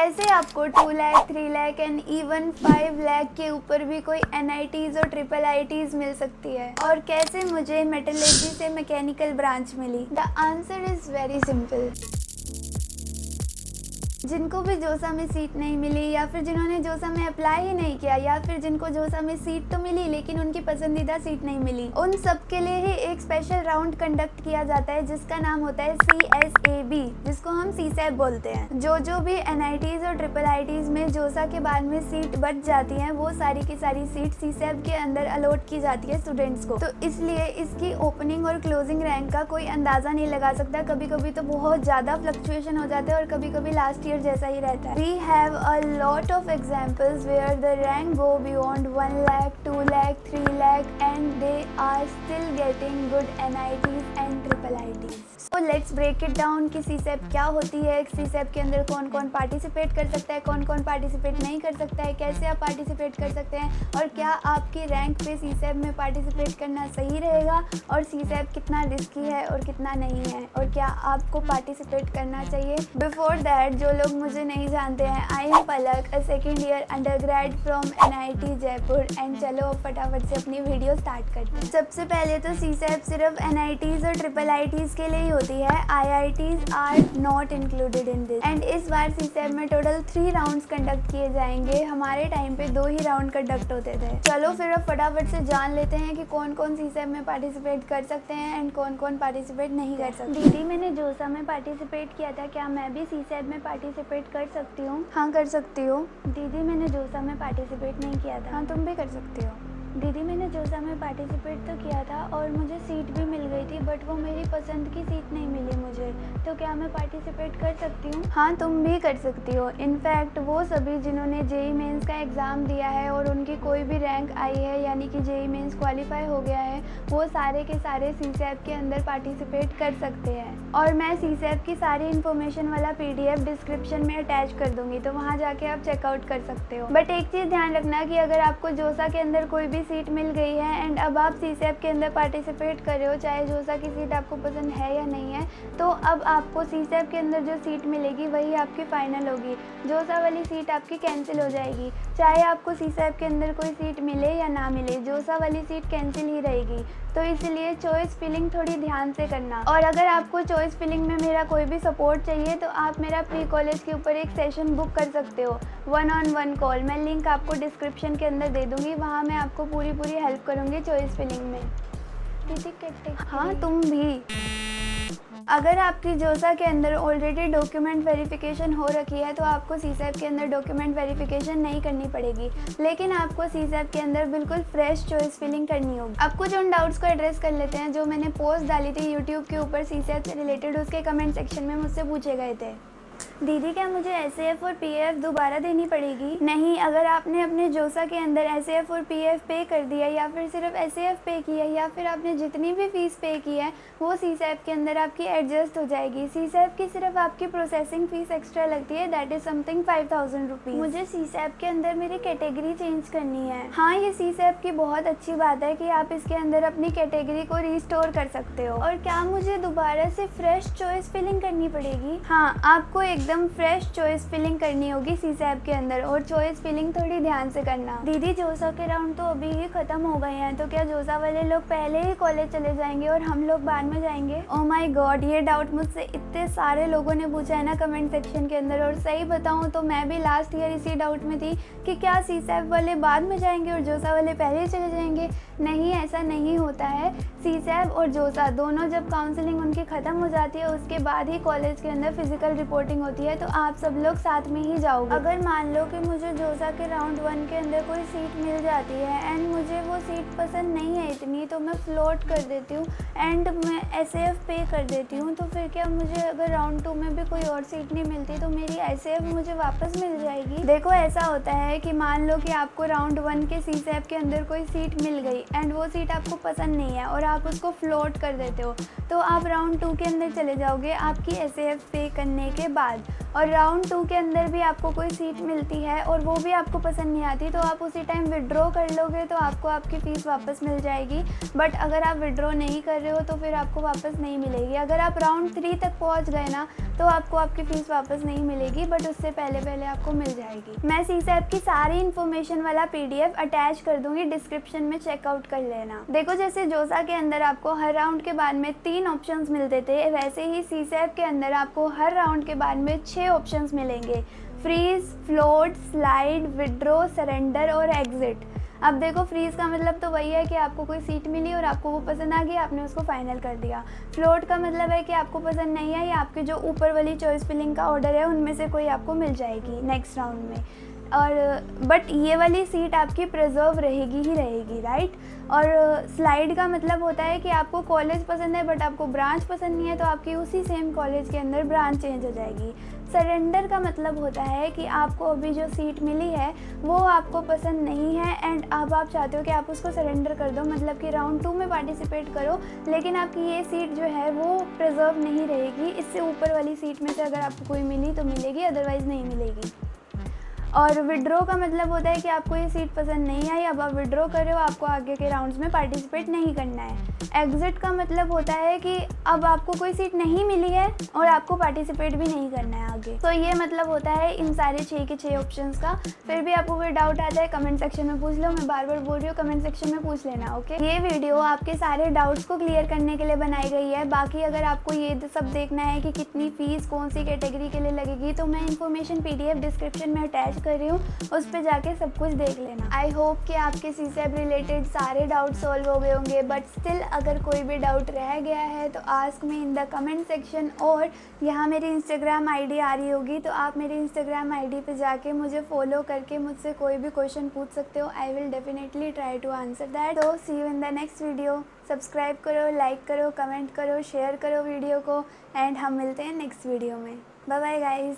कैसे आपको 2 lakh, 3 lakh and even 5 lakh के ऊपर भी कोई NITs और IIITs मिल सकती है, और कैसे मुझे मेटलर्जी से मैकेनिकल ब्रांच मिली? The answer is very simple. जिनको भी जोसा में सीट नहीं मिली, या फिर जिन्होंने जोसा में अप्लाई ही नहीं किया, या फिर जिनको जोसा में सीट तो मिली लेकिन उनकी पसंदीदा सीट नहीं मिली, उन सब के लिए ही एक स्पेशल राउंड कंडक्ट किया जाता है जिसका नाम होता है CSAB, जिसको हम CSAB बोलते हैं। जो भी NITs और IIITs में जोसा के बाद में सीट बच जाती हैं, वो सारी की सारी सीट CSAB के अंदर अलॉट की जाती है स्टूडेंट्स को। तो इसलिए इसकी ओपनिंग और क्लोजिंग रैंक का कोई अंदाजा नहीं लगा सकता। कभी कभी तो बहुत ज़्यादा फ्लक्चुएशन हो जाता है और कभी कभी लास्ट ईयर जैसा ही रहता है। We have a lot of examples where the rank go beyond 1 lakh, 2 lakh, 3 lakh and they are still getting good NITs and IIITs. So let's break it down कि CSAB क्या होती है, CSAB के अंदर कौन कौन पार्टिसिपेट कर सकता है, कौन कौन पार्टिसिपेट नहीं कर सकता है, कैसे आप पार्टिसिपेट कर सकते हैं, और क्या आपकी रैंक पे CSAB में पार्टिसिपेट करना सही रहेगा, और CSAB कितना रिस्की है और कितना नहीं है, और क्या आपको पार्टिसिपेट करना चाहिए। बिफोर दैट, जो लोग मुझे नहीं जानते हैं, I am Palak, a second year undergrad from NIT Jaipur. And चलो अब फटाफट से अपनी वीडियो स्टार्ट करते हैं। सबसे पहले तो CSAB सिर्फ NITs और IIITs के लिए ही होती है। IITs are not included in this. And इस बार CSAB में टोटल 3 राउंड्स कंडक्ट किए जाएंगे। हमारे टाइम पे 2 ही राउंड कंडक्ट होते थे। चलो फिर अब फटाफट से जान लेते हैं कि कौन कौन CSAB में पार्टिसिपेट कर सकते हैं एंड कौन कौन पार्टिसिपेट नहीं कर सकते। दीदी, मैंने जोसा में पार्टिसिपेट किया था, क्या मैं भी CSAB में पार्टिसिपेट कर सकती हूँ? हाँ, कर सकती हो। दीदी, मैंने जोसा में पार्टिसिपेट नहीं किया था। हाँ, तुम भी कर सकती हो। दीदी, मैंने जोसा में पार्टिसिपेट तो किया था और मुझे सीट भी मिल गई थी, बट वो मेरी पसंद की सीट नहीं मिली मुझे, तो क्या मैं पार्टिसिपेट कर सकती हूँ? हाँ, तुम भी कर सकती हो। इनफैक्ट वो सभी जिन्होंने JEE मेंस का एग्ज़ाम दिया है और उनकी कोई भी रैंक आई है, यानी कि JEE मेंस क्वालिफाई हो गया है, वो सारे के सारे CSAB के अंदर पार्टिसिपेट कर सकते हैं। और मैं CSAB की सारी इन्फॉर्मेशन वाला PDF डिस्क्रिप्शन में अटैच कर दूँगी, तो वहाँ जाके आप चेकआउट कर सकते हो। बट एक चीज़ ध्यान रखना कि अगर आपको जोसा के अंदर कोई भी सीट मिल गई है एंड अब आप CSAB के अंदर पार्टिसिपेट कर रहे हो, चाहे जोसा की सीट आपको पसंद है या नहीं है, तो अब आपको CSAB के अंदर जो सीट मिलेगी वही आपकी फाइनल होगी। जोसा वाली सीट आपकी कैंसिल हो जाएगी। चाहे आपको CSAB के अंदर कोई सीट मिले या ना मिले, जोसा वाली सीट कैंसिल ही रहेगी। तो इसलिए चॉइस फिलिंग थोड़ी ध्यान से करना। और अगर आपको चॉइस फिलिंग में मेरा कोई भी सपोर्ट चाहिए तो आप मेरा प्री कॉलेज के ऊपर एक सेशन बुक कर सकते हो, 1-on-1 कॉल। मैं लिंक आपको डिस्क्रिप्शन के अंदर दे दूँगी, वहाँ मैं आपको पूरी हेल्प करूँगी चॉइस फिलिंग में। दीदी, हाँ, तुम भी। अगर आपकी जोसा के अंदर ऑलरेडी डॉक्यूमेंट वेरिफिकेशन हो रखी है तो आपको CSAB के अंदर डॉक्यूमेंट वेरिफिकेशन नहीं करनी पड़ेगी, लेकिन आपको CSAB के अंदर बिल्कुल फ्रेश चॉइस फिलिंग करनी होगी। अब कुछ उन डाउट्स को एड्रेस कर लेते हैं जो मैंने पोस्ट डाली थी YouTube के ऊपर CSAB से रिलेटेड, उसके कमेंट सेक्शन में मुझसे पूछे गए थे। दीदी, क्या मुझे SAF और PAF दोबारा देनी पड़ेगी? नहीं, अगर आपने अपने जोसा के अंदर SAF और PAF पे कर दिया, या फिर सिर्फ SAF पे किया, या फिर आपने जितनी भी फीस पे की है वो CSAB के अंदर आपकी एडजस्ट हो जाएगी। CSAB की सिर्फ आपकी प्रोसेसिंग फीस एक्स्ट्रा लगती है, दैट इज समथिंग 5000 रुपीज़। मुझे CSAB के अंदर मेरी कैटेगरी चेंज करनी है। हाँ, ये CSAB की बहुत अच्छी बात है कि आप इसके अंदर अपनी कैटेगरी को रिस्टोर कर सकते हो। और क्या मुझे दोबारा से फ्रेश चॉइस फिलिंग करनी पड़ेगी? हाँ, आपको एकदम फ्रेश चॉइस फिलिंग करनी होगी CSAB के अंदर, और चॉइस फिलिंग थोड़ी ध्यान से करना। दीदी, जोसा के राउंड तो अभी ही खत्म हो गए हैं, तो क्या जोसा वाले लोग पहले ही कॉलेज चले जाएंगे और हम लोग बाद में जाएंगे? ओह माय गॉड, ये डाउट मुझसे इतने सारे लोगों ने पूछा है ना कमेंट सेक्शन के अंदर, और सही बताऊं तो मैं भी लास्ट ईयर इसी डाउट में थी कि क्या CSAB वाले बाद में जाएंगे और जोसा वाले पहले ही चले जाएंगे। नहीं, ऐसा नहीं होता है। CSAB और जोसा दोनों जब काउंसलिंग उनकी ख़त्म हो जाती है उसके बाद ही कॉलेज के अंदर फिजिकल रिपोर्टिंग होती है, तो आप सब लोग साथ में ही जाओगे। अगर मान लो कि मुझे जोसा के राउंड 1 के अंदर कोई सीट मिल जाती है एंड मुझे वो सीट पसंद नहीं है इतनी, तो मैं फ्लोट कर देती हूँ एंड मैं SAF पे कर देती हूँ, तो फिर क्या मुझे अगर राउंड 2 में भी कोई और सीट नहीं मिलती तो मेरी SAF मुझे वापस मिल जाएगी? देखो, ऐसा होता है कि मान लो कि आपको राउंड 1 के CSAB के अंदर कोई सीट मिल गई एंड वो सीट आपको पसंद नहीं है और आप उसको फ्लोट कर देते हो, तो आप राउंड 2 के अंदर चले जाओगे आपकी SAF पे करने के बाद। और राउंड 2 के अंदर भी आपको कोई सीट मिलती है और वो भी आपको पसंद नहीं आती, तो आप उसी टाइम विड्रॉ कर लोगे तो आपको आपकी फ़ीस वापस मिल जाएगी। बट अगर आप विड्रॉ नहीं कर रहे हो तो फिर आपको वापस नहीं मिलेगी। अगर आप राउंड 3 तक पहुंच गए ना तो आपको आपकी फ़ीस वापस नहीं मिलेगी, बट उससे पहले आपको मिल जाएगी। मैं सीसैप की सारी इन्फॉर्मेशन वाला PDF अटैच कर दूंगी डिस्क्रिप्शन में, चेकआउट कर लेना। देखो जैसे जोसा के अंदर आपको हर राउंड के बाद में 3 ऑप्शंस मिलते थे, वैसे ही सीसैप के अंदर आपको हर राउंड के बाद में 6 ऑप्शंस मिलेंगे। Freeze, float, slide, withdraw, surrender और एग्जिट। अब देखो फ्रीज़ का मतलब तो वही है कि आपको कोई सीट मिली और आपको वो पसंद आ गई, आपने उसको फाइनल कर दिया। फ्लोट का मतलब है कि आपको पसंद नहीं है या आपके जो ऊपर वाली चॉइस फिलिंग का ऑर्डर है उनमें से कोई आपको मिल जाएगी नेक्स्ट राउंड में। और बट ये वाली सीट आपकी प्रिजर्व रहेगी ही रहेगी, राइट। और स्लाइड का मतलब होता है कि आपको कॉलेज पसंद है बट आपको ब्रांच पसंद नहीं है, तो आपकी उसी सेम कॉलेज के अंदर ब्रांच चेंज हो जाएगी। सरेंडर का मतलब होता है कि आपको अभी जो सीट मिली है वो आपको पसंद नहीं है एंड अब आप चाहते हो कि आप उसको सरेंडर कर दो, मतलब कि राउंड 2 में पार्टिसिपेट करो, लेकिन आपकी ये सीट जो है वो प्रिजर्व नहीं रहेगी। इससे ऊपर वाली सीट में से अगर आपको कोई मिली तो मिलेगी, अदरवाइज़ नहीं मिलेगी। और विड्रॉ का मतलब होता है कि आपको ये सीट पसंद नहीं आई, अब आप विड्रॉ कर रहे हो, आपको आगे के राउंड्स में पार्टिसिपेट नहीं करना है। एग्जिट का मतलब होता है कि अब आपको कोई सीट नहीं मिली है और आपको पार्टिसिपेट भी नहीं करना है आगे। तो ये मतलब होता है इन सारे 6 के 6 ऑप्शंस का। फिर भी आपको कोई डाउट आता है कमेंट सेक्शन में पूछ लो, मैं बार बार बोल रही हूँ कमेंट सेक्शन में पूछ लेना, ओके। ये वीडियो आपके सारे डाउट्स को क्लियर करने के लिए बनाई गई है। बाकी अगर आपको ये सब देखना है कि कितनी फ़ीस कौन सी कैटेगरी के लिए लगेगी तो मैं इन्फॉर्मेशन PDF डिस्क्रिप्शन में अटैच कर रही हूँ, उस पर जाके सब कुछ देख लेना। आई होप कि आपके सीसैप रिलेटेड सारे डाउट सॉल्व हो गए होंगे, बट स्टिल अगर कोई भी डाउट रह गया है तो ask me in the comment section. और यहाँ मेरी इंस्टाग्राम ID आ रही होगी, तो आप मेरी इंस्टाग्राम ID पे जाके मुझे फॉलो करके मुझसे कोई भी क्वेश्चन पूछ सकते हो। I will definitely try to answer that. तो see you in the next video. Subscribe करो, लाइक करो, कमेंट करो, शेयर करो वीडियो को, एंड हम मिलते हैं नेक्स्ट वीडियो में। Bye bye guys.